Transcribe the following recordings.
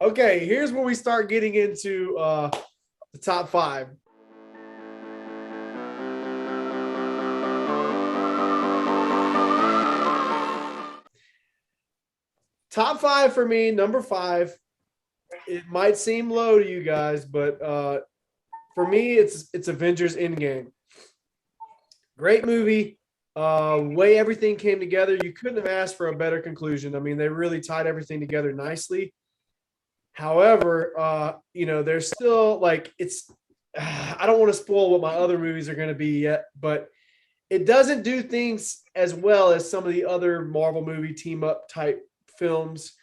Okay, here's where we start getting into the top five. Top five for me, number five. It might seem low to you guys, but for me, it's Avengers Endgame. Great movie. Way everything came together. You couldn't have asked for a better conclusion. I mean, they really tied everything together nicely. However, there's still like it's. I don't want to spoil what my other movies are going to be yet, but it doesn't do things as well as some of the other Marvel movie team up type films.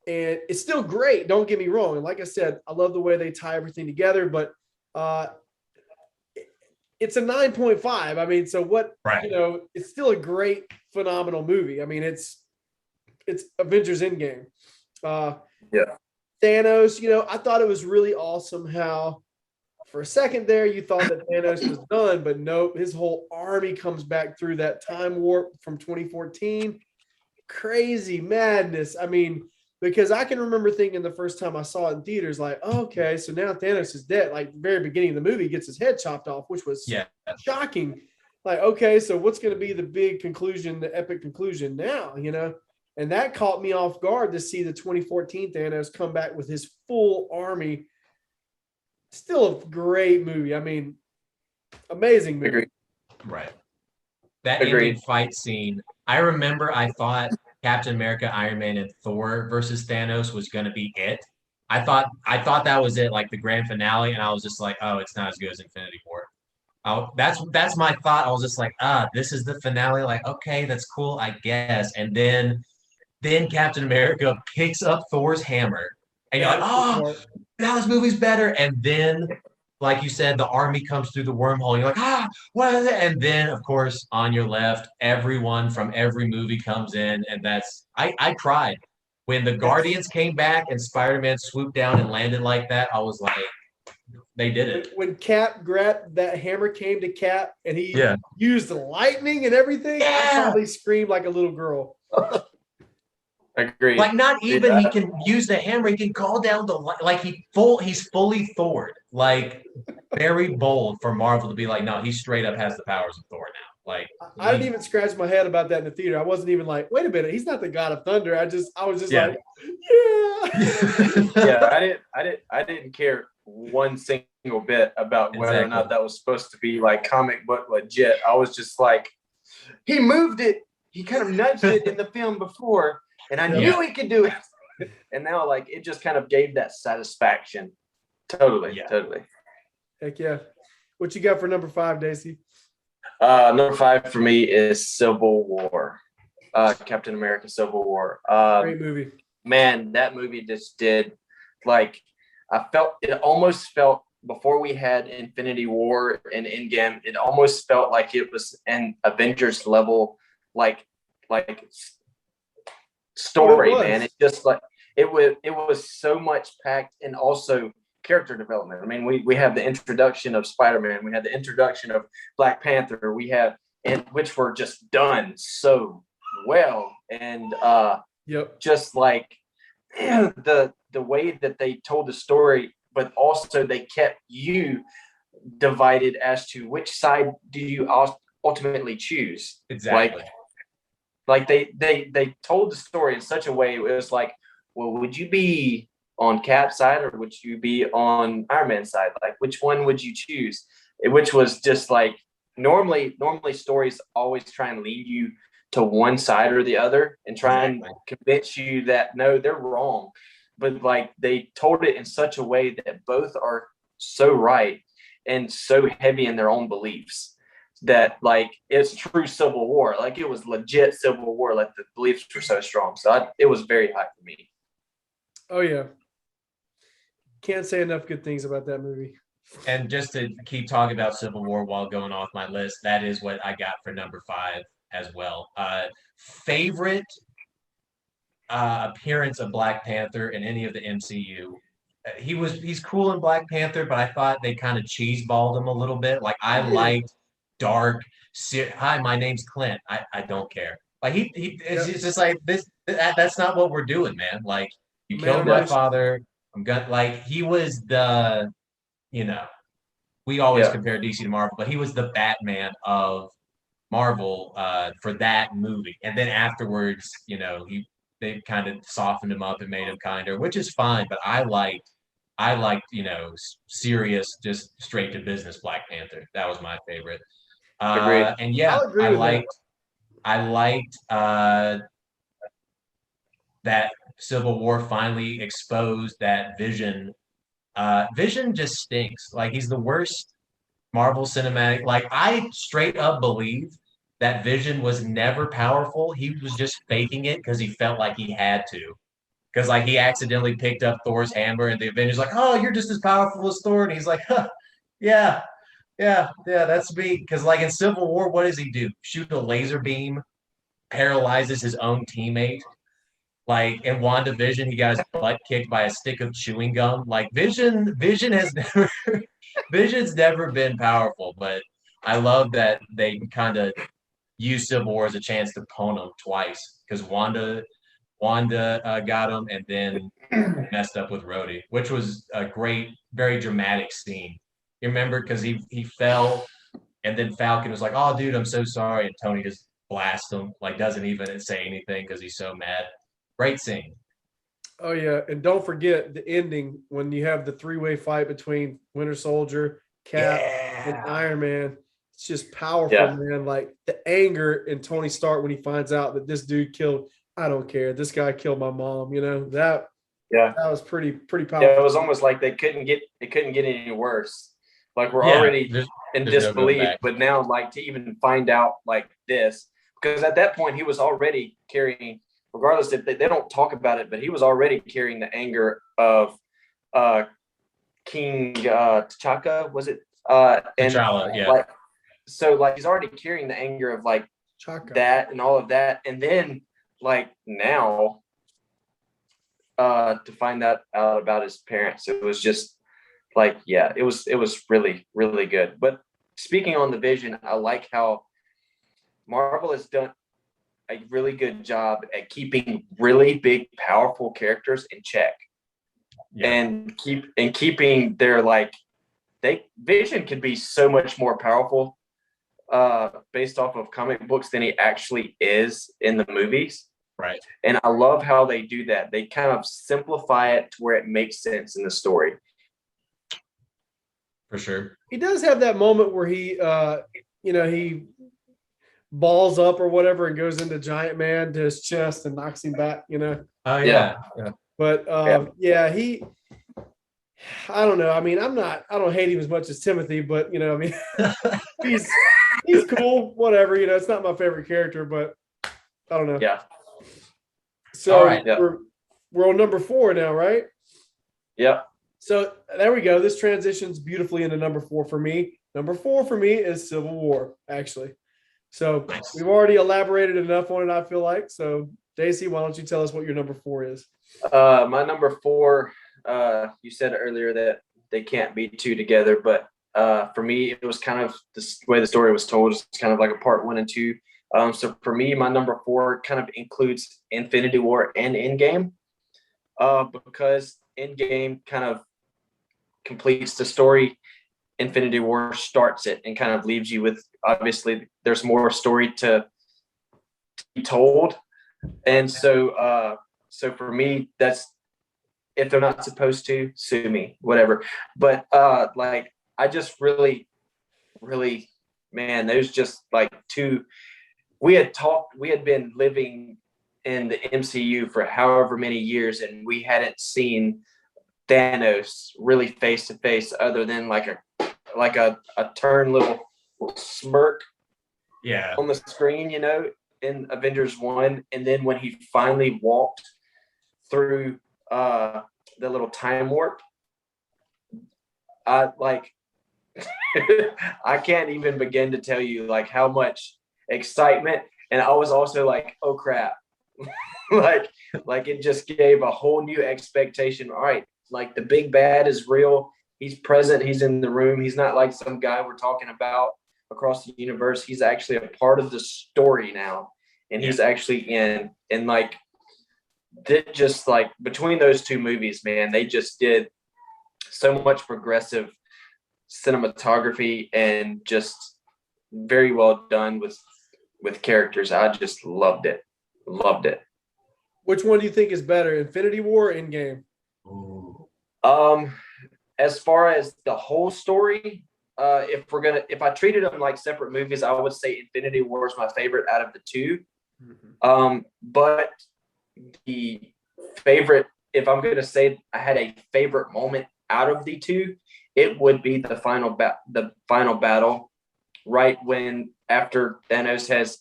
And it's still great. Don't get me wrong. And like I said, I love the way they tie everything together, but it's a 9.5. I mean, so what, Right. It's still a great, phenomenal movie. I mean, it's Avengers Endgame. Yeah. Thanos, I thought it was really awesome how for a second there you thought that Thanos was done, but nope, his whole army comes back through that time warp from 2014. Crazy madness. I mean, because I can remember thinking the first time I saw it in theaters, like, oh, okay, so now Thanos is dead. Like, the very beginning of the movie, gets his head chopped off, which was shocking. Like, okay, so what's going to be the big conclusion, the epic conclusion now, And that caught me off guard to see the 2014 Thanos come back with his full army. Still a great movie. I mean, amazing movie. Agreed. Right. That ending fight scene, I remember I thought Captain America, Iron Man, and Thor versus Thanos was going to be it. I thought that was it, like the grand finale, and I was just like, oh, it's not as good as Infinity War. Oh, that's my thought. I was just like, this is the finale. Like, okay, that's cool, I guess. And then Captain America picks up Thor's hammer, and you're like, oh, now this movie's better. And then, like you said, the army comes through the wormhole. You're like, what is it? And then, of course, on your left, everyone from every movie comes in, and I cried when the Guardians came back and Spider-Man swooped down and landed like that. I was like, they did it. When Cap grabbed that hammer, came to Cap, and he used the lightning and everything, I probably screamed like a little girl. Agreed. Like, not even he can use the hammer, he can call down the like he's fully Thor. Like, very bold for Marvel to be like, no, he straight up has the powers of Thor now. Like, I didn't even scratch my head about that in the theater. I wasn't even like, wait a minute, he's not the God of Thunder. I was just like, yeah. I didn't care one single bit about whether or not that was supposed to be like comic book legit. I was just like, he moved it. He kind of nudged it in the film before, and I knew he could do it. And now, like, it just kind of gave that satisfaction. Totally. Heck yeah. What you got for number five, Dayce? Number five for me is Civil War. Captain America Civil War. Great movie. Man, that movie just did, like, it almost felt, before we had Infinity War and Endgame, it almost felt like it was an Avengers level, like story, man. It just, like, it was so much packed, and also character development. I mean, we have the introduction of Spider-Man, we had the introduction of Black Panther, which were just done so well, and just like the way that they told the story, but also they kept you divided as to which side do you ultimately choose. Exactly. Like they told the story in such a way, it was like, well, would you be on Cap's side or would you be on Iron Man's side? Like, which one would you choose? Which was just like, normally stories always try and lead you to one side or the other and try and convince you that no, they're wrong. But like, they told it in such a way that both are so right and so heavy in their own beliefs that, like, it's true Civil War. Like, it was legit Civil War. Like, the beliefs were so strong. So it was very high for me. Oh yeah. Can't say enough good things about that movie. And just to keep talking about Civil War while going off my list, that is what I got for number five as well. Favorite appearance of Black Panther in any of the MCU. He's cool in Black Panther, but I thought they kind of cheeseballed him a little bit. Like, I liked dark. Hi, my name's Clint. I don't care. Like, it's just like this. That's not what we're doing, man. Like, you killed my father. He was the, you know, we always Yeah. compare DC to Marvel, but he was the Batman of Marvel for that movie. And then afterwards, they kind of softened him up and made him kinder, which is fine. But I liked, serious, just straight to business Black Panther. That was my favorite. Agreed. And yeah, I'll agree I with that. liked I liked that Civil War finally exposed that Vision. Vision just stinks. Like he's the worst Marvel cinematic. Like I straight up believe that Vision was never powerful. He was just faking it because he felt like he had to. Because like he accidentally picked up Thor's hammer, and the Avengers like, "Oh, you're just as powerful as Thor," and he's like, huh, "Yeah, yeah, that's me." Because like in Civil War, what does he do? Shoot a laser beam, paralyzes his own teammate. Like in WandaVision, he got his butt kicked by a stick of chewing gum. Like Vision has never, Vision's never been powerful. But I love that they kind of used Civil War as a chance to pwn him twice because Wanda got him and then messed up with Rhodey, which was a great, very dramatic scene. You remember because he fell and then Falcon was like, "Oh, dude, I'm so sorry," and Tony just blasts him, like doesn't even say anything because he's so mad. Great scene. Oh yeah, and don't forget the ending when you have the three-way fight between Winter Soldier, Cap, and Yeah. Iron Man. It's just powerful, Yeah. man. Like the anger in Tony Stark when he finds out that this dude killed. I don't care. This guy killed my mom. That Yeah. that was pretty Yeah, powerful. it was almost like they couldn't get any worse. Like we're Yeah, already there's in there's no going disbelief, back. but now like to even find out like this, because at that point he was already carrying, regardless if they don't talk about it, but he was already carrying the anger of uh King T'Chaka, was it? And T'Challa, yeah. like so like he's already carrying the anger of like Chaka. that and all of that. And then like now to find that out about his parents, it was just like, yeah, it was really, really good. But speaking on the Vision, I like how Marvel has done a really good job at keeping really big, powerful characters in check. Yeah. And keeping their like Vision can be so much more powerful based off of comic books than he actually is in the movies. Right. And I love how they do that. They kind of simplify it to where it makes sense in the story. For sure. He does have that moment where he balls up or whatever and goes into Giant Man to his chest and knocks him back. Oh yeah. But he. I don't know. I mean, I don't hate him as much as Timothy, but I mean, he's cool. Whatever. It's not my favorite character, but I don't know. Yeah. So All right, we're on number 4 now, right? Yep. So there we go. This transitions beautifully into number 4 for me. Number 4 for me is Civil War, actually. So Nice. we've already elaborated enough on it, I feel like. So Dayce, why don't you tell us what your number 4 is? My number 4, you said earlier that they can't be two together, but for me, it was kind of the way the story was told. It's kind of like a part 1 and 2. So for me, my number 4 kind of includes Infinity War and Endgame, because Endgame kind of completes the story. Infinity War starts it and kind of leaves you with, obviously there's more story to be told. And so for me, that's, if they're not supposed to, sue me, whatever. But like I just really, man, there's just like two. We had been living in the MCU for however many years, and we hadn't seen Thanos really face to face, other than like a turn little smirk on the screen, in Avengers 1. And then when he finally walked through the little time warp, I like I can't even begin to tell you like how much excitement. And I was also like, oh crap. like it just gave a whole new expectation. All right, like the big bad is real. He's present. He's in the room. He's not like some guy we're talking about across the universe. He's actually a part of the story now, and he's actually in. And like did just like between those two movies, man, they just did so much progressive cinematography and just very well done with characters. I just loved it. Loved it. Which one do you think is better, Infinity War or Endgame? As far as the whole story, if I treated them like separate movies, I would say Infinity War is my favorite out of the two. But the favorite, if I'm going to say I had a favorite moment out of the two, it would be the final battle, right when after Thanos has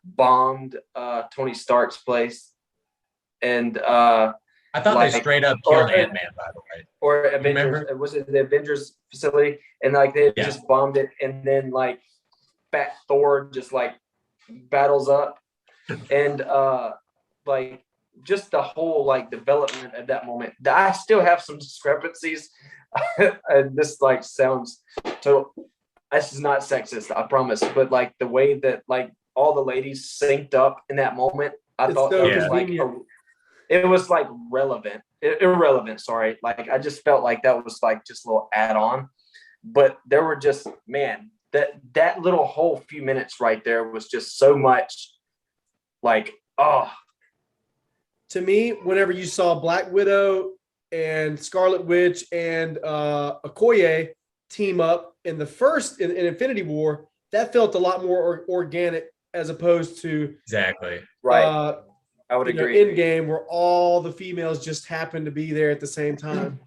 bombed Tony Stark's place, and I thought they straight up killed Ant-Man, by the way. Or Avengers. Was it the Avengers facility? And like they just bombed it, and then like Fat Thor just like battles up, and like just the whole like development of that moment. I still have some discrepancies. And this like sounds total. This is not sexist, I promise. But like the way that like all the ladies synced up in that moment, I thought that was like it was like irrelevant. Sorry, like I just felt like that was like just a little add-on. But there were just that little whole few minutes right there was just so much like To me, whenever you saw Black Widow and Scarlet Witch and Okoye team up in the first in Infinity War, that felt a lot more organic as opposed to right. I would agree. Endgame, where all the females just happened to be there at the same time.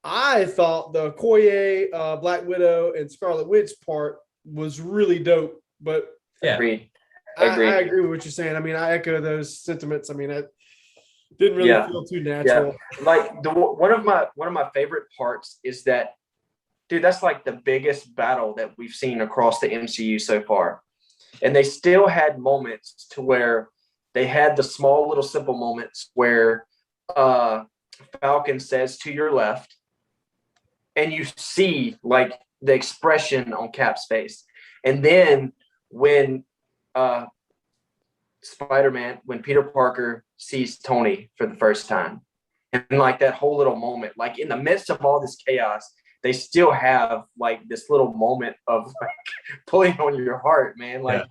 I thought the Okoye, Black Widow, and Scarlet Witch part was really dope. But Agreed. I agree with what you're saying. I mean, I echo those sentiments. I mean, I didn't really feel too natural. Yeah. Like one of my favorite parts is that, dude, that's like the biggest battle that we've seen across the MCU so far. And they still had moments to where they had the small little simple moments where Falcon says to your left, and you see like the expression on Cap's face. And then when Spider-Man, when Peter Parker sees Tony for the first time, and like that whole little moment, like in the midst of all this chaos, they still have like this little moment of like pulling on your heart, man. Like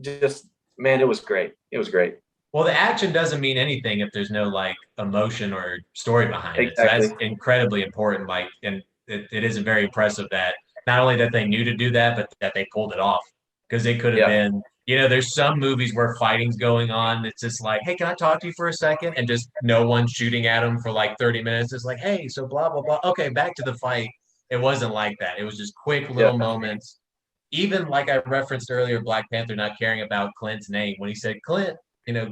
just, man, it was great. It was great. Well, the action doesn't mean anything if there's no like emotion or story behind it. So that's incredibly important. Like, and it is very impressive that not only that they knew to do that, but that they pulled it off. Because it could have been, there's some movies where fighting's going on. It's just like, hey, can I talk to you for a second? And just no one shooting at them for like 30 minutes. It's like, hey, so blah, blah, blah. Okay, back to the fight. It wasn't like that. It was just quick little moments. Even like I referenced earlier, Black Panther not caring about Clint's name. When he said, Clint,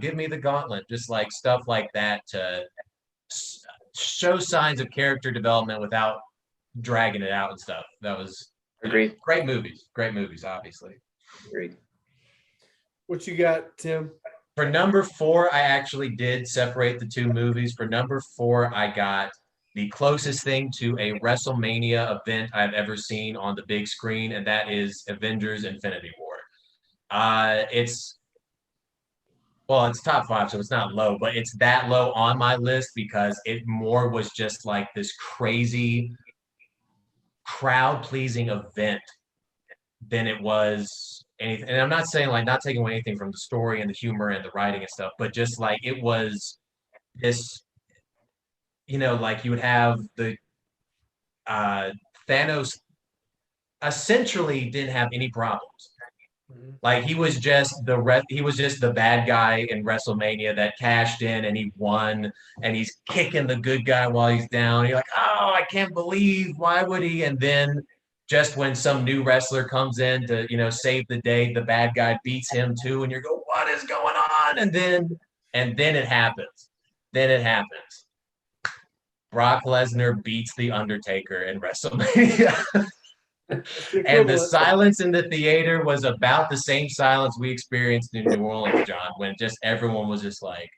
give me the gauntlet. Just like stuff like that to show signs of character development without dragging it out and stuff. That was agreed. Great movies, obviously. Agreed. What you got, Tim? For number 4, I actually did separate the two movies. For number 4, I got the closest thing to a WrestleMania event I've ever seen on the big screen, and that is Avengers Infinity War. It's top 5, so it's not low, but it's that low on my list because it more was just like this crazy crowd-pleasing event than it was anything. And I'm not saying like not taking away anything from the story and the humor and the writing and stuff, but just like it was this, like you would have the Thanos essentially didn't have any problems. Like he was just the bad guy in WrestleMania that cashed in and he won and he's kicking the good guy while he's down. You're like, oh, I can't believe, why would he? And then just when some new wrestler comes in to, save the day, the bad guy beats him too. And you're going, what is going on? And then it happens. Brock Lesnar beats The Undertaker in WrestleMania. And the silence in the theater was about the same silence we experienced in New Orleans, John, when just everyone was just like,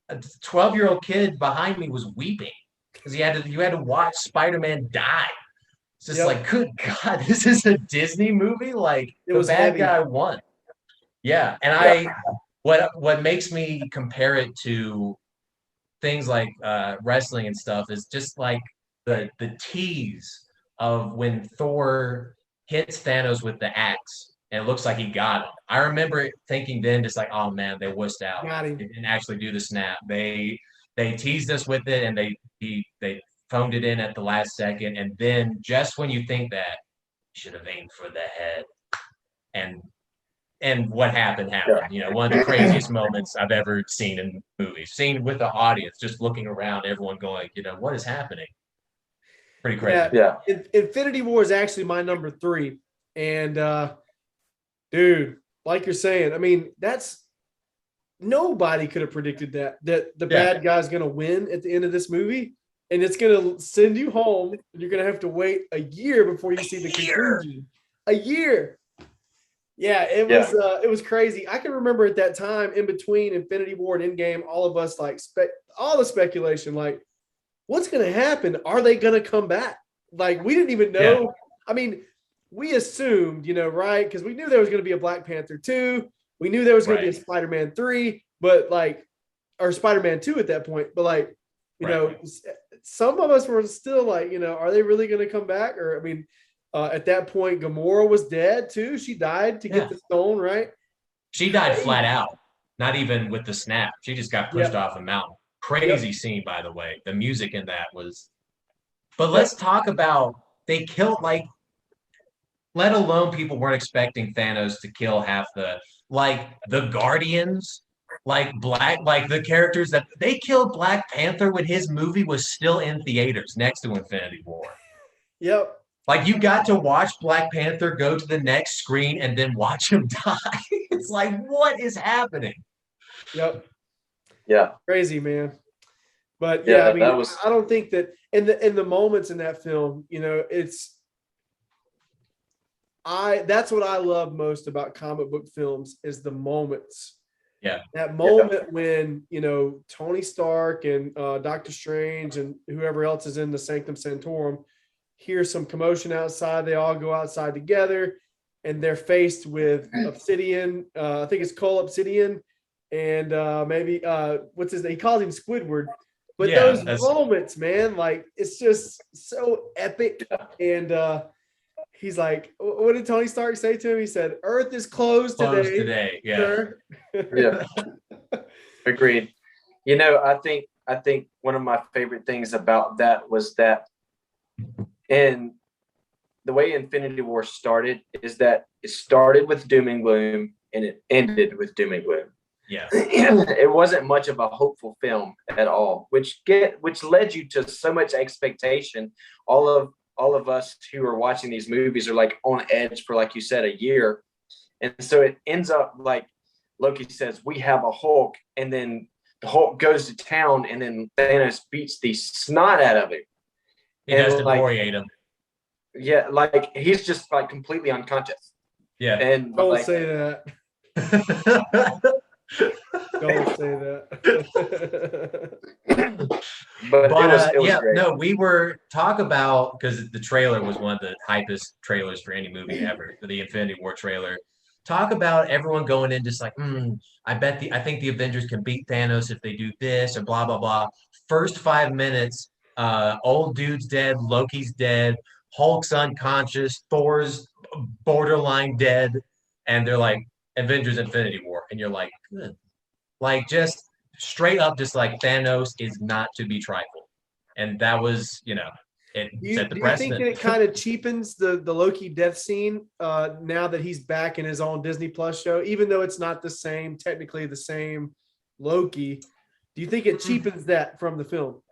a 12-year-old kid behind me was weeping because you had to watch Spider-Man die. It's just like, good God, this is a Disney movie? Like, the bad guy won. Yeah, and what makes me compare it to things like wrestling and stuff is just like the tease of when Thor hits Thanos with the axe and it looks like he got him. I remember thinking then just like, oh man, they wussed out. Got him. They didn't actually do the snap. They teased us with it and they phoned it in at the last second. And then just when you think that, should have aimed for the head. And what happened. You know, one of the craziest moments I've ever seen in movies. Seen with the audience, just looking around, everyone going, you know, what is happening? Pretty crazy. Yeah. Infinity War is actually my number 3. And dude, like you're saying, I mean, that's nobody could have predicted that the bad guy's gonna win at the end of this movie. And it's gonna send you home, and you're gonna have to wait a year before you see the conclusion. A year. Yeah, it was crazy. I can remember at that time, in between Infinity War and Endgame, all of us like all the speculation, like, what's going to happen? Are they going to come back? Like, we didn't even know. Yeah. I mean, we assumed, you know, right? Because we knew there was going to be a Black Panther 2. We knew there was going to be a Spider-Man 3, but like, or Spider-Man 2 at that point. But like, you know, some of us were still like, you know, are they really going to come back? Or, I mean, at that point, Gamora was dead too. She died to get the stone, right? She died flat out, not even with the snap. She just got pushed off a mountain. Crazy scene, by the way. The music in that was. But let's talk about they killed, like, let alone people weren't expecting Thanos to kill half the Guardians, like the characters that they killed Black Panther when his movie was still in theaters next to Infinity War. Yep. Like, you got to watch Black Panther go to the next screen and then watch him die. It's like, what is happening? Yep. Yeah. Crazy, man. But yeah, I mean, I don't think that in the moments in that film, you know, that's what I love most about comic book films is the moments. Yeah. That moment when, you know, Tony Stark and Doctor Strange and whoever else is in the Sanctum Sanctorum hear some commotion outside. They all go outside together and they're faced with obsidian. I think it's Cole Obsidian and maybe what's his name? He calls him Squidward. But those moments, man, like, it's just so epic. And he's like, what did Tony Stark say to him? He said, Earth is closed today. Yeah. Yeah. Agreed. You know, I think one of my favorite things about that was that and the way Infinity War started is that it started with doom and gloom and it ended with doom and gloom. Yeah. It wasn't much of a hopeful film at all, which led you to so much expectation. All of us who are watching these movies are like on edge for, like you said, a year. And so it ends up like Loki says, we have a Hulk, and then the Hulk goes to town and then Thanos beats the snot out of him. He has to deoriate him. Yeah, like he's just like completely unconscious. Yeah. And don't like, say that. Don't say that. but it was great. No, we were talk about, because the trailer was one of the hypest trailers for any movie ever, the Infinity War trailer. Talk about everyone going in just like, I think the Avengers can beat Thanos if they do this or blah blah blah. First 5 minutes, old dude's dead, Loki's dead, Hulk's unconscious, Thor's borderline dead, and they're like, Avengers Infinity War, and you're like, good. Like, just straight up, just like, Thanos is not to be trifled. And that was, you know, it set the precedent. Do you think it kind of cheapens the Loki death scene now that he's back in his own Disney Plus show, even though it's not technically the same Loki? Do you think it cheapens that from the film?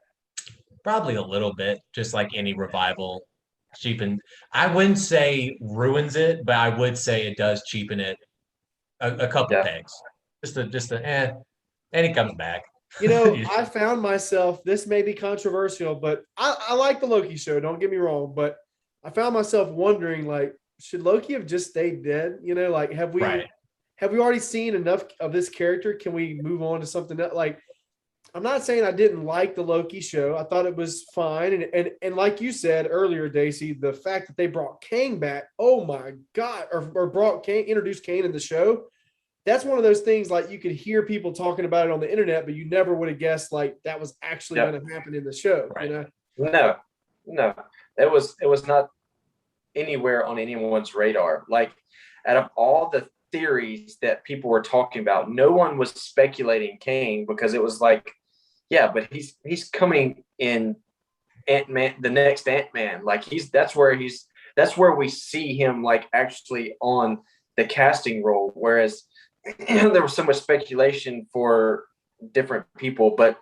Probably a little bit, just like any revival. I wouldn't say ruins it, but I would say it does cheapen it a couple pegs. And he comes back. You know, I found myself, this may be controversial, but I like the Loki show, don't get me wrong, but I found myself wondering, like, should Loki have just stayed dead? You know, like, have we already seen enough of this character? Can we move on to something else? Like, I'm not saying I didn't like the Loki show. I thought it was fine. And like you said earlier, Dayce, the fact that they brought Kang back, oh my God, or introduced Kang in the show, that's one of those things like you could hear people talking about it on the internet, but you never would have guessed like that was actually going to happen in the show. Right. You know? No, it was not anywhere on anyone's radar. Like, out of all the theories that people were talking about, no one was speculating Kang, because it was like, yeah, but he's coming in Ant-Man, the next Ant-Man. Like, that's where we see him, like, actually on the casting role. Whereas there was so much speculation for different people, but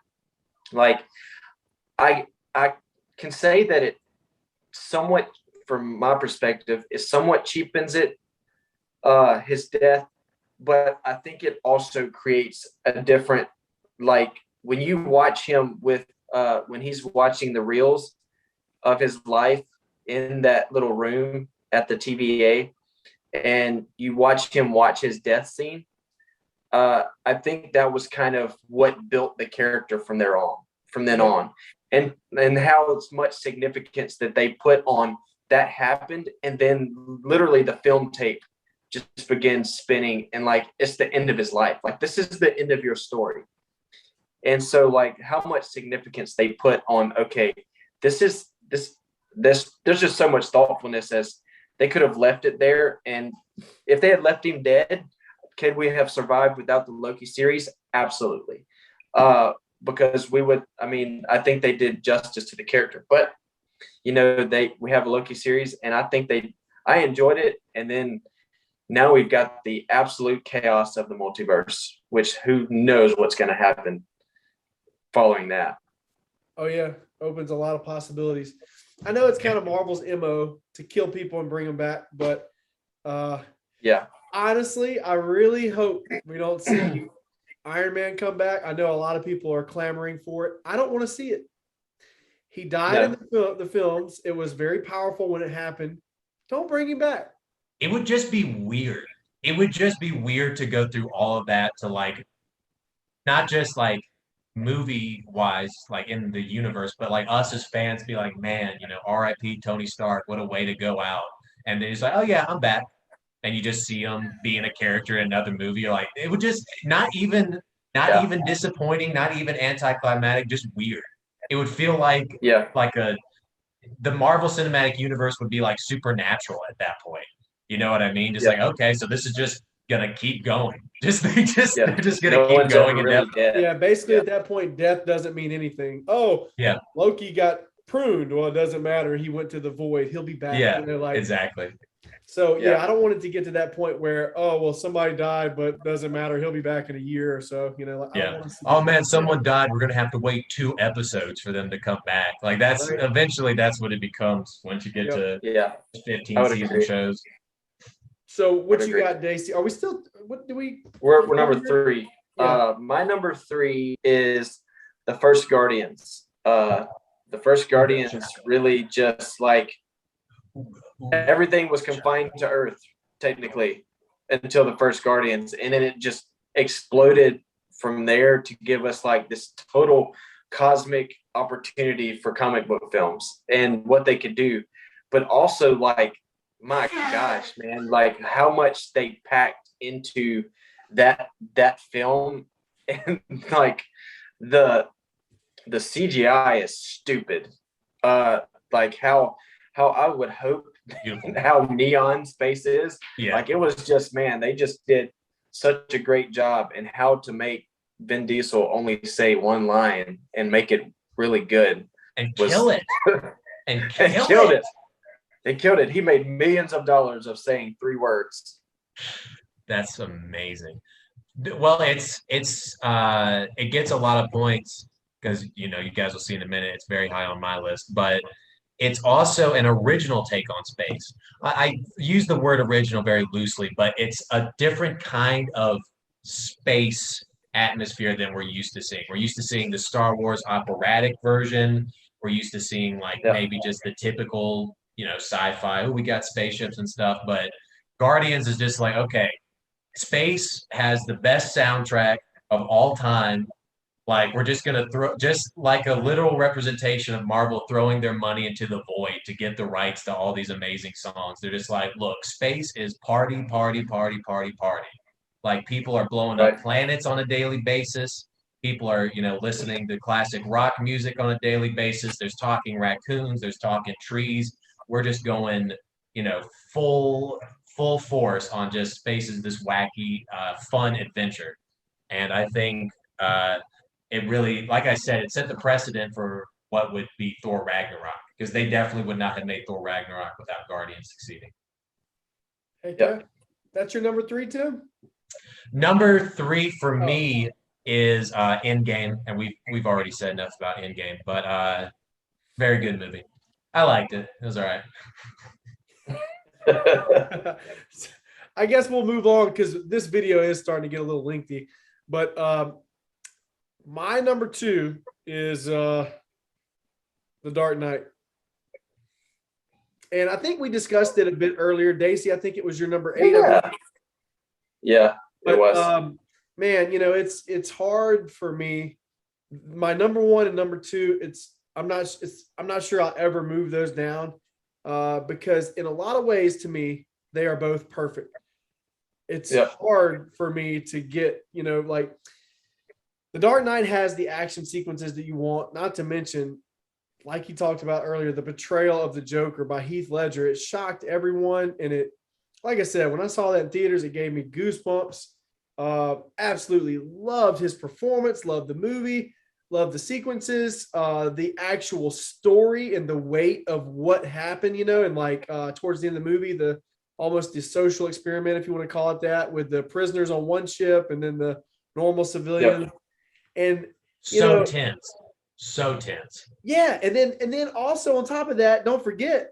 like, I can say that it somewhat, from my perspective, it somewhat cheapens it, his death, but I think it also creates a different, like, when you watch him with when he's watching the reels of his life in that little room at the TVA, and you watch him watch his death scene, I think that was kind of what built the character from then on, and how much significance that they put on that happened, and then literally the film tape just begins spinning, and like, it's the end of his life. Like, this is the end of your story. And so, like, how much significance they put on, okay, this there's just so much thoughtfulness, as they could have left it there. And if they had left him dead, could we have survived without the Loki series? Absolutely. Because I think they did justice to the character. But, you know, we have a Loki series, and I think I enjoyed it. And then now we've got the absolute chaos of the multiverse, which who knows what's going to happen following that. Oh yeah, opens a lot of possibilities. I know it's kind of Marvel's MO to kill people and bring them back, but yeah, honestly, I really hope we don't see Iron Man come back. I know a lot of people are clamoring for it. I don't want to see it. He died in the films. It was very powerful when it happened. Don't bring him back. It would just be weird. It would just be weird to go through all of that to, like, not just like movie wise, like in the universe, but like us as fans be like, man, you know, R.I.P. Tony Stark, what a way to go out. And then he's like, oh yeah, I'm back. And you just see him being a character in another movie. You're like, it would just not even disappointing, not even anticlimactic, just weird. It would feel like the Marvel Cinematic Universe would be like supernatural at that point. You know what I mean? Just like, okay, so this is just gonna keep going. They're just gonna keep going. Really basically at that point, death doesn't mean anything. Oh, yeah, Loki got pruned. Well, it doesn't matter. He went to the void. He'll be back. Yeah, exactly. So I don't want it to get to that point where, oh well, somebody died, but doesn't matter. He'll be back in a year or so. You know. Oh man, someone died. We're gonna have to wait 2 episodes for them to come back. Like that's eventually that's what it becomes once you get to 15 season shows. So what you got, Dayce? Are we still? What do we? We're number 3. My number 3 is the First Guardians. The First Guardians really just like everything was confined to Earth technically until the First Guardians, and then it just exploded from there to give us like this total cosmic opportunity for comic book films and what they could do, but also like, my gosh, man, like how much they packed into that film, and like the CGI is stupid. Like how I would hope how neon space is. Like it was just, man, they just did such a great job in how to make Vin Diesel only say one line and make it really good and kill it and killed it. They killed it. He made millions of dollars of saying 3 words. That's amazing. Well, it gets a lot of points because, you know, you guys will see in a minute, it's very high on my list, but it's also an original take on space. I use the word original very loosely, but it's a different kind of space atmosphere than we're used to seeing. We're used to seeing the Star Wars operatic version. We're used to seeing like maybe just the typical, you know, sci-fi. Oh, we got spaceships and stuff, but Guardians is just like, okay, space has the best soundtrack of all time. Like we're just gonna throw just like a literal representation of Marvel throwing their money into the void to get the rights to all these amazing songs. They're just like, look, space is party, party, party, party, party. Like people are blowing up planets on a daily basis. People are, listening to classic rock music on a daily basis. There's talking raccoons. There's talking trees. We're just going, full force on just spaces this wacky, fun adventure. And I think it really, like I said, it set the precedent for what would be Thor Ragnarok, because they definitely would not have made Thor Ragnarok without Guardians succeeding. Hey, yeah. That's your number 3, Tim? Number 3 for me is Endgame, and we've already said enough about Endgame, but very good movie. I liked it. It was all right. I guess we'll move on because this video is starting to get a little lengthy. But my number 2 is The Dark Knight. And I think we discussed it a bit earlier. Dayce, I think it was your number 8. Yeah, it was. Man, it's hard for me. My number 1 and number 2, I'm not sure I'll ever move those down because in a lot of ways, to me, they are both perfect. It's hard for me to get, like The Dark Knight has the action sequences that you want, not to mention, like you talked about earlier, the portrayal of the Joker by Heath Ledger. It shocked everyone. And like I said, when I saw that in theaters, it gave me goosebumps. Absolutely loved his performance, loved the movie, loved the sequences, the actual story and the weight of what happened, and like towards the end of the movie, almost the social experiment, if you want to call it that, with the prisoners on one ship and then the normal civilians. Yep. And so tense. Yeah, and then also on top of that, don't forget,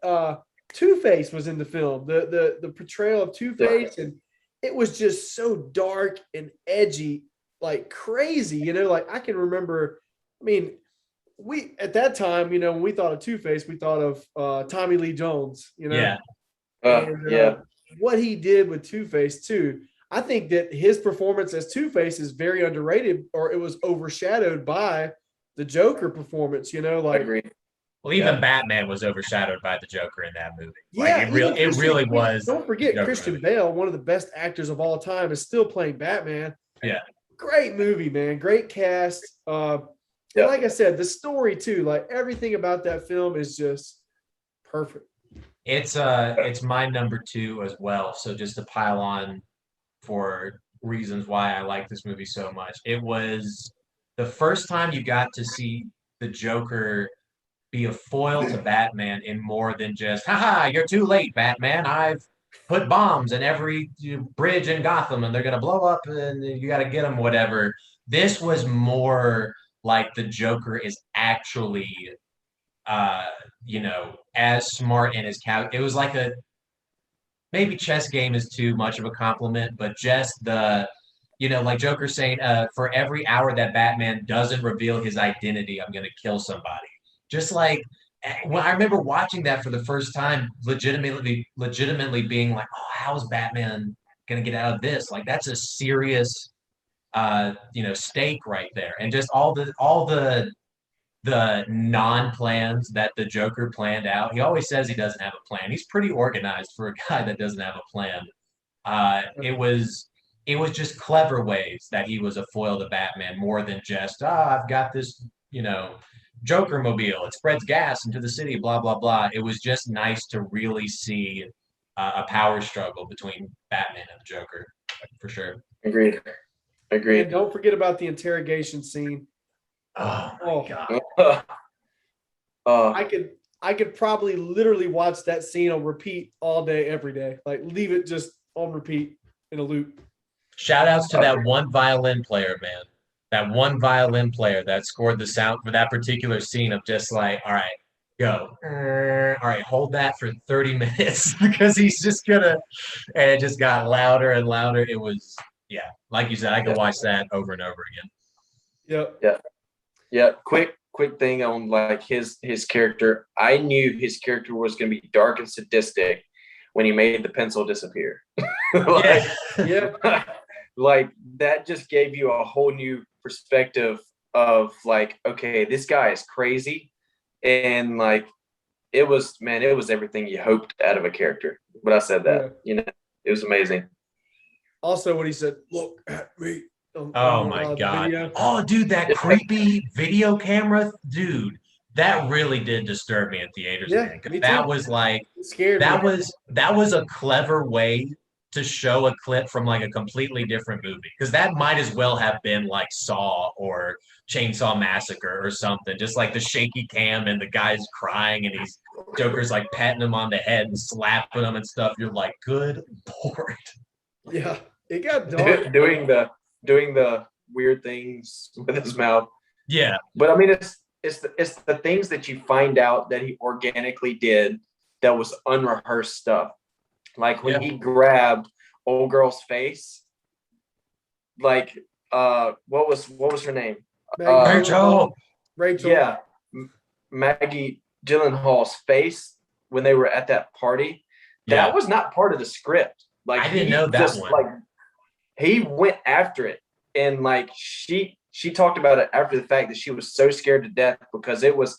Two-Face was in the film. The portrayal of Two-Face, and it was just so dark and edgy, like crazy. Like I can remember. I mean, we at that time, when we thought of Two-Face, we thought of Tommy Lee Jones. Yeah. What he did with Two-Face too. I think that his performance as Two-Face is very underrated, or it was overshadowed by the Joker performance. I agree. Well, even Batman was overshadowed by the Joker in that movie. Yeah, it really was. Don't forget Christian Bale, one of the best actors of all time, is still playing Batman. Yeah, great movie, man. Great cast. And like I said, the story too. Like everything about that film is just perfect. It's my number 2 as well. So just to pile on for reasons why I like this movie so much, it was the first time you got to see the Joker be a foil to Batman in more than just, haha, you're too late, Batman. I've put bombs in every bridge in Gotham and they're going to blow up and you got to get them, whatever. This was more like the Joker is actually, as smart in his it was like maybe chess game is too much of a compliment, but just like Joker saying, for every hour that Batman doesn't reveal his identity, I'm going to kill somebody. Just like when I remember watching that for the first time, legitimately being like, oh, how's Batman going to get out of this? Like, that's a serious, stake right there. And just all the non-plans that the Joker planned out. He always says he doesn't have a plan. He's pretty organized for a guy that doesn't have a plan. It was just clever ways that he was a foil to Batman more than just, I've got this, Joker mobile. It spreads gas into the city, blah, blah, blah. It was just nice to really see a power struggle between Batman and the Joker, for sure. Agreed. And don't forget about the interrogation scene. Oh my God. I could probably literally watch that scene on repeat all day, every day. Like leave it just on repeat in a loop. Shout outs to that one violin player, man. That one violin player that scored the sound for that particular scene of just like, all right, go. All right, hold that for 30 minutes because he's just gonna, and it just got louder and louder. It was, like you said, I could watch that over and over again. Yeah. Quick thing on like his character. I knew his character was gonna be dark and sadistic when he made the pencil disappear. Like that just gave you a whole new perspective of like, okay, this guy is crazy. And like, it was everything you hoped out of a character. But I said that, it was amazing. Also, when he said, "Look at me." Oh my God. Video. Oh, dude, that creepy video camera, dude, that really did disturb me in theaters, Yeah, man. 'Cause me that too. was like, It scared me. that was a clever way to show a clip from like a completely different movie. Because that might as well have been like Saw or Chainsaw Massacre or something. Just like the shaky cam and the guy's crying and he's Joker's like patting him on the head and slapping him and stuff. You're like, good Lord. Yeah, it got dark. doing the weird things with his mouth. Yeah. But I mean, it's the things that you find out that he organically did that was unrehearsed stuff. Like when he grabbed old girl's face, like what was her name? Rachel. Rachel. Yeah, Maggie Gyllenhaal's face when they were at that party. That was not part of the script. Like I didn't know that one. Like he went after it, and like she talked about it after the fact that she was so scared to death because that was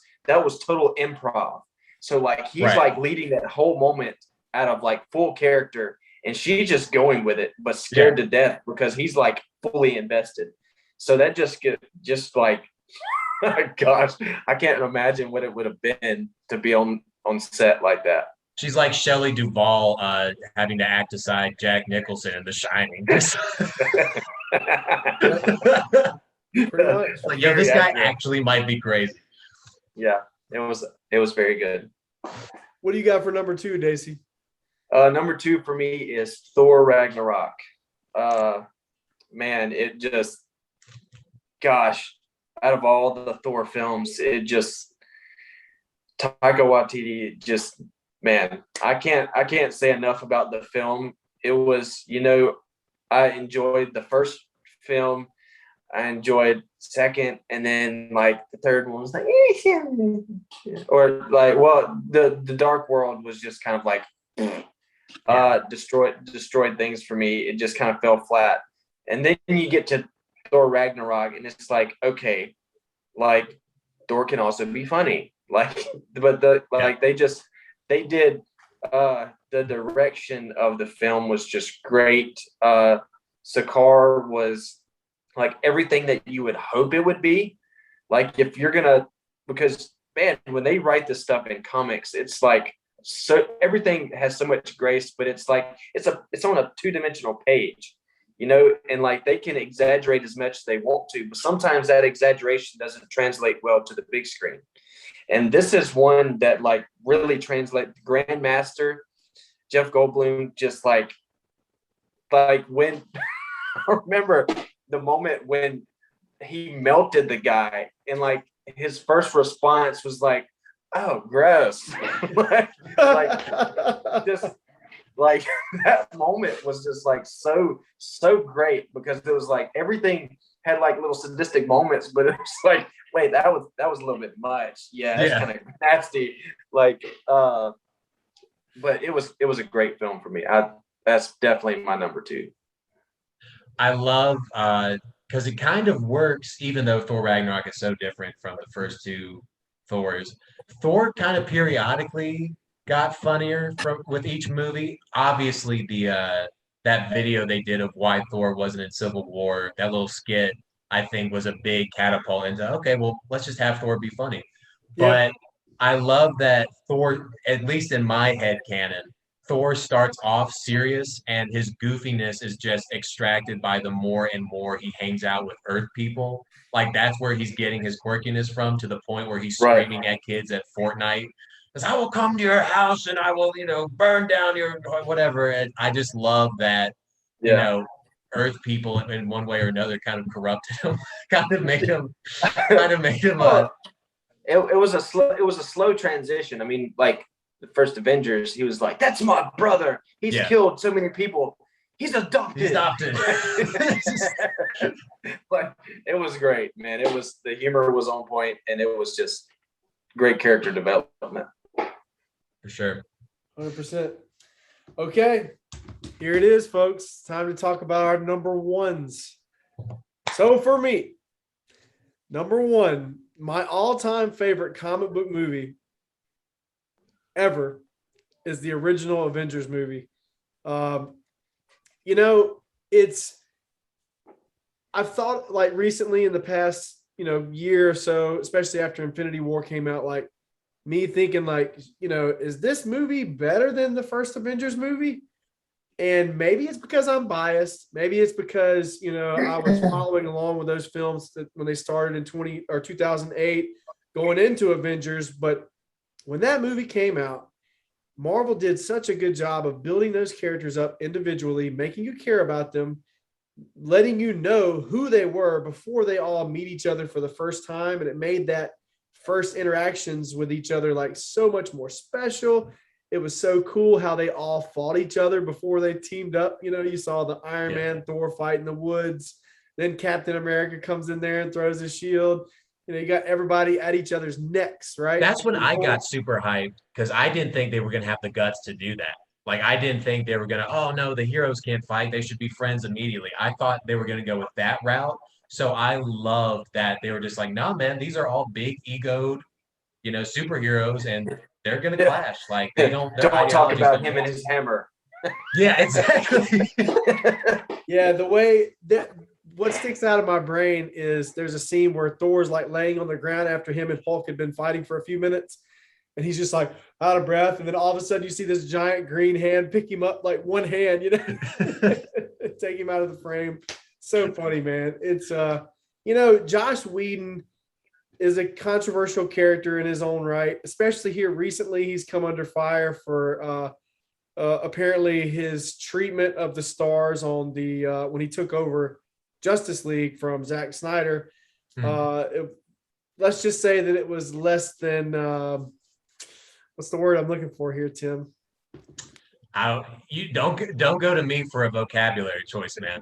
total improv. So like he's like leading that whole moment out of like full character, and she's just going with it, but scared to death because he's like fully invested. So that just like, gosh, I can't imagine what it would have been to be on set like that. She's like Shelley Duvall having to act aside Jack Nicholson in The Shining. Pretty much. Like, yo, this guy actually might be crazy. Yeah, it was very good. What do you got for number 2, Dayce? Number 2 for me is Thor Ragnarok. Man, it just, gosh, out of all the Thor films, it just, Taika Waititi just, man, I can't say enough about the film. It was, I enjoyed the first film. I enjoyed second, and then like the third one was like, or like, well, the Dark World was just kind of like, destroyed things for me. It just kind of fell flat. And then you get to Thor Ragnarok, and it's like, okay, like Thor can also be funny. Like, but they did the direction of the film was just great. Sakaar was like everything that you would hope it would be. Like if you're gonna, because man, when they write this stuff in comics, it's like, so everything has so much grace, but it's like it's on a 2-dimensional page, and like they can exaggerate as much as they want to, but sometimes that exaggeration doesn't translate well to the big screen. And this is one that like really translates. Grandmaster Jeff Goldblum just like when I remember the moment when he melted the guy, and like his first response was like, "Oh, gross!" like just like that moment was just like so great because it was like everything had like little sadistic moments, but it was like, wait, that was a little bit much. Yeah, that's kind of nasty. Like, but it was a great film for me. That's definitely my number 2. I love because it kind of works, even though Thor Ragnarok is so different from the first 2 Thors. Thor kind of periodically got funnier with each movie. Obviously, that video they did of why Thor wasn't in Civil War, that little skit, I think was a big catapult into, okay, well, let's just have Thor be funny. But I love that Thor, at least in my head canon, Thor starts off serious and his goofiness is just extracted by the more and more he hangs out with Earth people. Like that's where he's getting his quirkiness from, to the point where he's screaming at kids at Fortnite. Because I will come to your house and I will, burn down your whatever. And I just love that, Earth people in one way or another kind of corrupted him, kind of made him. It was a slow transition. I mean, like the first Avengers, he was like, "That's my brother. He's killed so many people. He's adopted." But it was great, man. The humor was on point, and it was just great character development. For sure. 100%. Okay, here it is, folks. Time to talk about our number 1s. So for me, number 1, my all-time favorite comic book movie ever is the original Avengers movie. It I've thought like recently in the past, year or so, especially after Infinity War came out, like me thinking like, is this movie better than the first Avengers movie? And maybe it's because I'm biased. Maybe it's because, I was following along with those films that when they started in 2008 going into Avengers. But when that movie came out, Marvel did such a good job of building those characters up individually, making you care about them, letting you know who they were before they all meet each other for the first time. And it made that first interactions with each other like so much more special. It was so cool how they all fought each other before they teamed up. You saw the Iron Man, Thor fight in the woods. Then Captain America comes in there and throws his shield. You got everybody at each other's necks, right? That's when I got super hyped because I didn't think they were going to have the guts to do that. Like, I didn't think they were going to, oh, no, the heroes can't fight. They should be friends immediately. I thought they were going to go with that route. So I loved that they were just like, no, man, these are all big egoed, superheroes, and they're going to clash. Like, they don't talk about him and his hammer. Yeah, exactly. Yeah, the way that what sticks out of my brain is there's a scene where Thor's like laying on the ground after him and Hulk had been fighting for a few minutes. And he's just like out of breath. And then all of a sudden you see this giant green hand pick him up like one hand, take him out of the frame. So funny, man. It's, Josh Whedon is a controversial character in his own right, especially here recently. He's come under fire for apparently his treatment of the stars on the when he took over Justice League from Zack Snyder. Let's just say that it was less than what's the word I'm looking for here, Tim? You don't go to me for a vocabulary choice, man.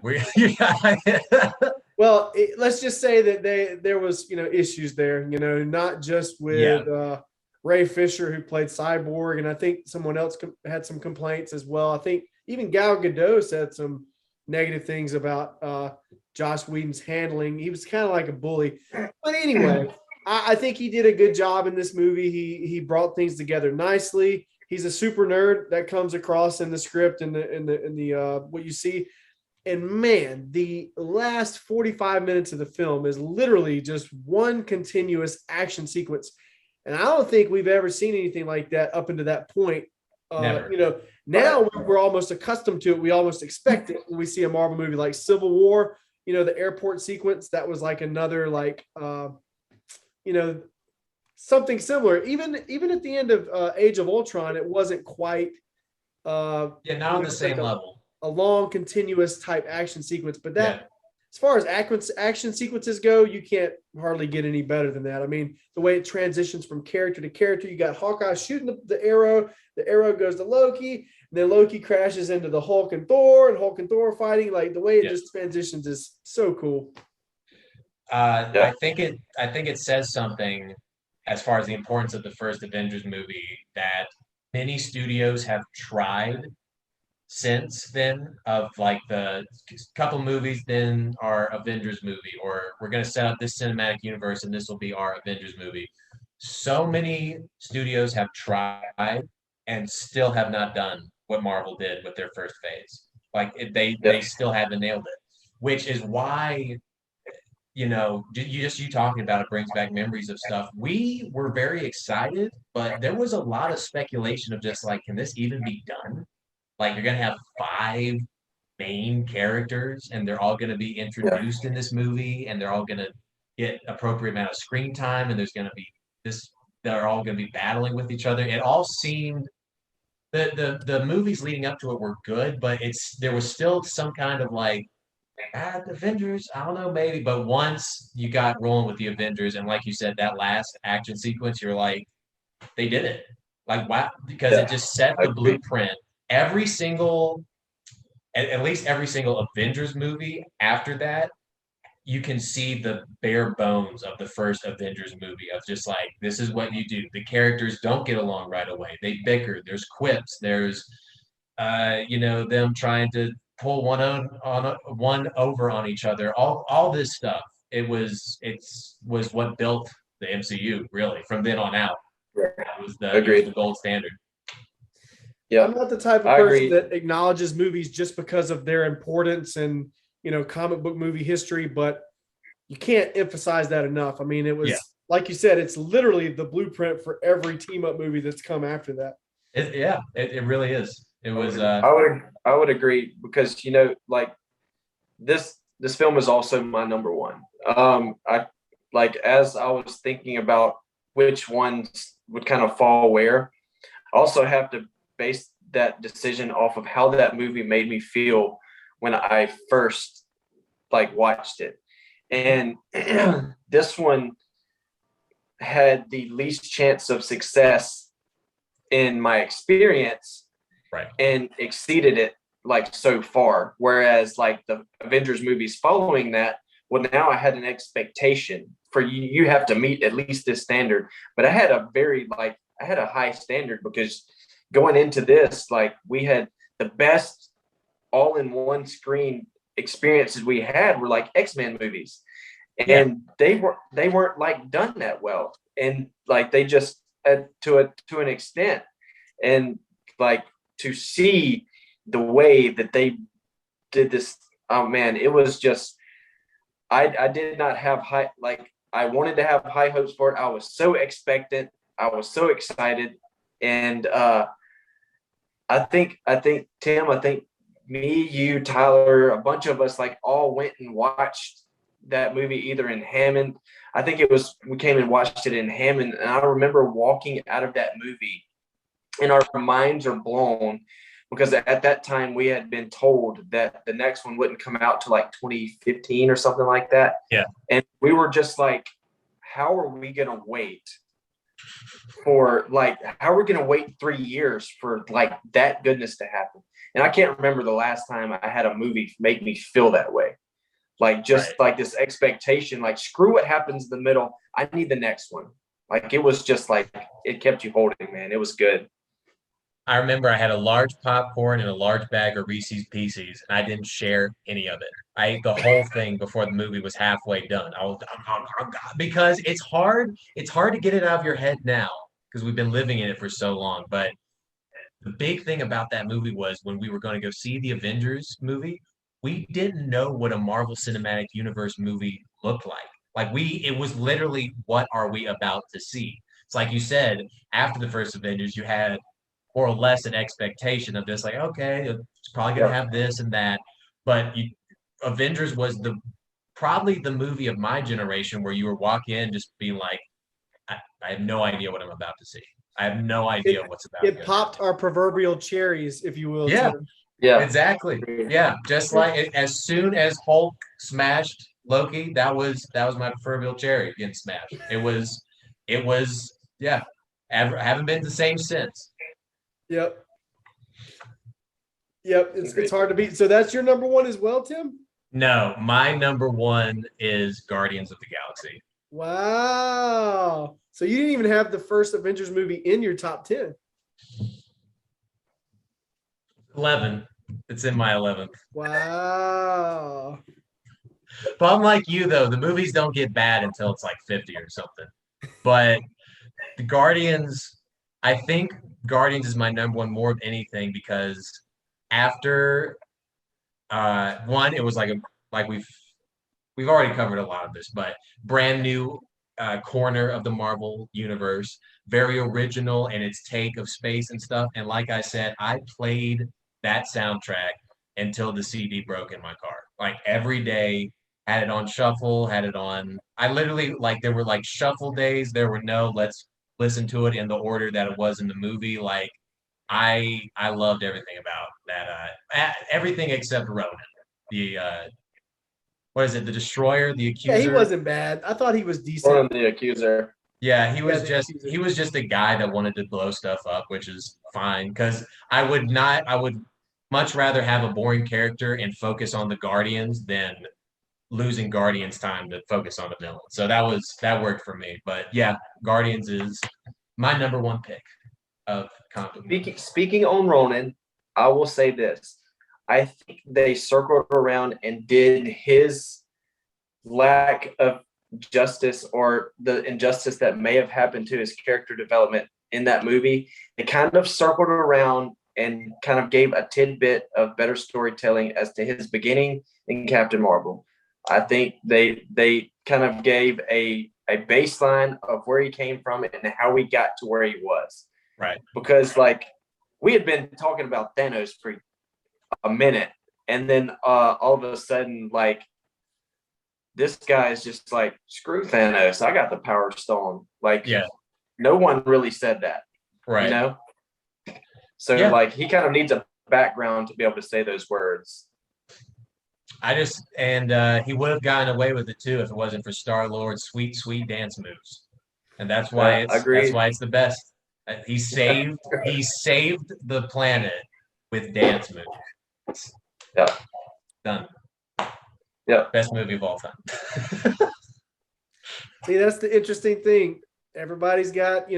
Well, let's just say that there was issues there, not just with Ray Fisher, who played Cyborg, and I think someone else had some complaints as well. I think even Gal Gadot said some negative things about Joss Whedon's handling. He was kind of like a bully, but anyway. I think he did a good job in this movie. He brought things together nicely. He's a super nerd that comes across in the script and the what you see. And man, the last 45 minutes of the film is literally just one continuous action sequence. And I don't think we've ever seen anything like that up until that point. Now we're almost accustomed to it. We almost expect it when we see a Marvel movie like Civil War. The airport sequence that was like another something similar. Even at the end of Age of Ultron, it wasn't quite not on the same level. A long, continuous type action sequence. But as far as action sequences go, you can't hardly get any better than that. I mean, the way it transitions from character to character, you got Hawkeye shooting the arrow goes to Loki, and then Loki crashes into the Hulk and Thor fighting. Like the way it just transitions is so cool. I think it says something as far as the importance of the first Avengers movie that many studios have tried since then, of like the couple movies then our Avengers movie, or we're going to set up this cinematic universe and this will be our Avengers movie. So many studios have tried and still have not done what Marvel did with their first phase. Like they still haven't nailed it, which is why you talking about it brings back memories of stuff. We were very excited, but there was a lot of speculation of just like, can this even be done? Like, you're going to have 5 main characters and they're all going to be introduced in this movie and they're all going to get appropriate amount of screen time and there's going to be they're all going to be battling with each other. It all seemed the movies leading up to it were good, but there was still some kind of like, the Avengers, I don't know, maybe. But once you got rolling with the Avengers, and like you said, that last action sequence, you're like, they did it. Like, wow, because it just set the blueprint. At least every single Avengers movie after that, you can see the bare bones of the first Avengers movie of just like, this is what you do. The characters don't get along right away. They bicker. There's quips. There's, them trying to pull one over on each other. All this stuff. It was what built the MCU really from then on out. It was the gold standard. I'm not the type of I person agree. that acknowledges movies just because of their importance and, comic book movie history, but you can't emphasize that enough. I mean, it was, like you said, it's literally the blueprint for every team up movie that's come after that. It really is. It was. I would agree because like this film is also my number one. I like as I was thinking about which ones would kind of fall where. I also have to base that decision off of how that movie made me feel when I first watched it. And this one had the least chance of success in my experience, right, and exceeded it so far. Whereas the Avengers movies following that, well, now I had an expectation for you have to meet at least this standard. But I had a high standard because going into this, we had the best all-in-one screen experiences we had were X-Men movies. And they weren't done that well. And they just to an extent. And to see the way that they did this, oh man, it was just I did not have high I wanted to have high hopes for it. I was so expectant. I was so excited. And I think Tim, me, you, Tyler, a bunch of us all went and watched that movie either in Hammond. I think we came and watched it in Hammond, and I remember walking out of that movie and our minds are blown because at that time we had been told that the next one wouldn't come out till 2015 or something like that. Yeah. And we were just how are we going to wait for how are we going to wait 3 years for that goodness to happen? And I can't remember the last time I had a movie make me feel that way. This expectation, screw what happens in the middle. I need the next one. It was just it kept you holding, man. It was good. I remember I had a large popcorn and a large bag of Reese's Pieces, and I didn't share any of it. I ate the whole thing before the movie was halfway done. I was because it's hard. It's hard to get it out of your head now because we've been living in it for so long. But the big thing about that movie was when we were going to go see the Avengers movie, we didn't know what a Marvel Cinematic Universe movie looked like. It was literally, what are we about to see? It's like you said, after the first Avengers, you had more or less an expectation of this, okay, it's probably going to have this and that. But Avengers was probably the movie of my generation where you were walking in just being I have no idea what I'm about to see. I have no idea what's about. It popped our proverbial cherries, if you will. Yeah. Tim. Yeah, exactly. Yeah, just as soon as Hulk smashed Loki, that was my proverbial cherry getting smashed. It was, yeah. I haven't been the same since. Yep. It's hard to beat. So that's your number one as well, Tim? No, my number one is Guardians of the Galaxy. Wow. So you didn't even have the first Avengers movie in your top 10. 11. It's in my 11th. Wow. But unlike you, though, the movies don't get bad until it's 50 or something. But the Guardians, I think Guardians is my number one more of anything because after one, it was we've already covered a lot of this, but brand new corner of the Marvel universe, very original in its take of space and stuff. And like I said, I played that soundtrack until the CD broke in my car. Every day, had it on shuffle, had it on. I literally there were shuffle days. There were no let's listen to it in the order that it was in the movie. I loved everything about that. Everything except Ronan. The what is it? The Destroyer, the Accuser. Yeah, he wasn't bad. I thought he was decent. Ronan the Accuser. Yeah, he was just a guy that wanted to blow stuff up, which is fine because I would much rather have a boring character and focus on the Guardians than losing Guardians time to focus on the villain. So that worked for me. But yeah, Guardians is my number one pick of comic. Speaking on Ronan, I will say this. I think they circled around and did his lack of justice or the injustice that may have happened to his character development in that movie. It kind of circled around and kind of gave a tidbit of better storytelling as to his beginning in Captain Marvel. I think they kind of gave a baseline of where he came from and how he got to where he was. Right. Because like we had been talking about Thanos for a minute, and then all of a sudden, like, this guy is just like, screw Thanos, I got the Power Stone. Like, Yeah. No one really said that. Right. You know? So like he kind of needs a background to be able to say those words. He would have gotten away with it too if it wasn't for Star-Lord's sweet, sweet dance moves. And that's why it's the best. He saved the planet with dance moves. Yeah. Done. Yeah. Best movie of all time. See, that's the interesting thing. Everybody's got,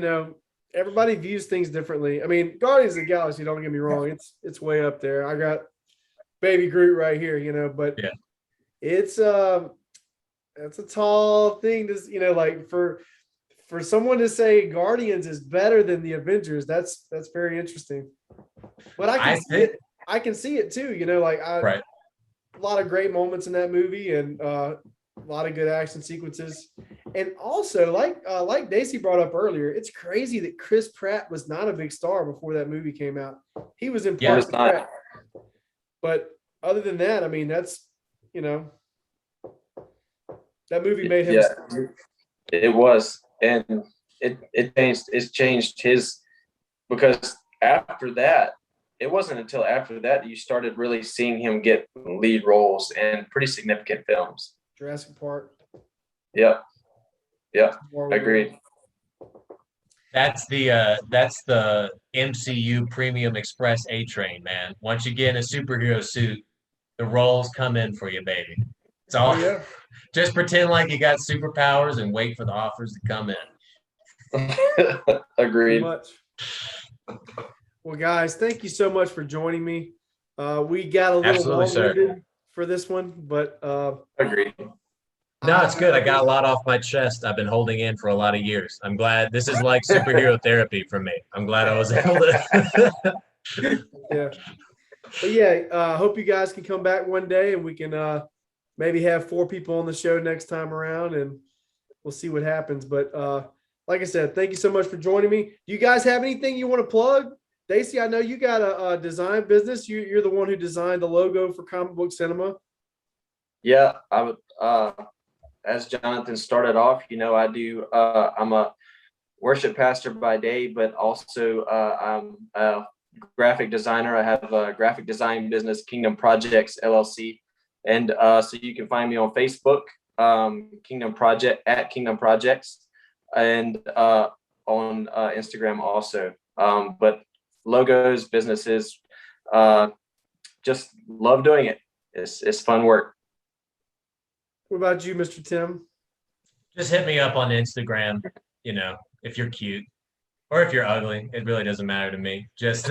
everybody views things differently. I mean, Guardians of the Galaxy, don't get me wrong, it's way up there. I got Baby Groot right here, but yeah. It's a tall thing to, like for someone to say Guardians is better than the Avengers, that's very interesting. But I can see it too, right. A lot of great moments in that movie and a lot of good action sequences. And also, like Dayce brought up earlier, it's crazy that Chris Pratt was not a big star before that movie came out. He was in Parks and Pratt. But other than that, I mean, that's, that movie made him. Yeah, it was. And it changed his, because after that, it wasn't until after that you started really seeing him get lead roles in pretty significant films. Jurassic Park. Yeah. Agreed. That's the MCU Premium Express A train, man. Once you get in a superhero suit, the roles come in for you, baby. It's all. Yeah. Just pretend like you got superpowers and wait for the offers to come in. Agreed. Much. Well, guys, thank you so much for joining me. We got a little long-winded for this one, but agreed. No, it's good. I got a lot off my chest. I've been holding in for a lot of years. I'm glad this is like superhero therapy for me. I'm glad I was able to. Yeah. But yeah, hope you guys can come back one day and we can maybe have 4 people on the show next time around and we'll see what happens. But like I said, thank you so much for joining me. Do you guys have anything you want to plug? Dayce, I know you got a design business. You're the one who designed the logo for Comic Book Cinema. Yeah, I would. As Jonathan started off, I do. I'm a worship pastor by day, but also I'm a graphic designer. I have a graphic design business, Kingdom Projects LLC, and so you can find me on Facebook, Kingdom Projects, and on Instagram also. But logos, businesses, just love doing it. It's fun work. What about you, Mr. Tim? Just hit me up on Instagram, if you're cute or if you're ugly. It really doesn't matter to me. Just,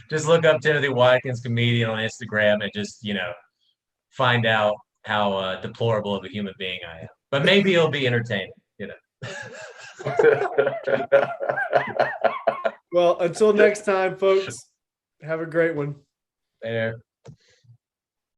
just look up Timothy Watkins, comedian on Instagram and just, find out how deplorable of a human being I am. But maybe it'll be entertaining, Well, until next time, folks, have a great one. There.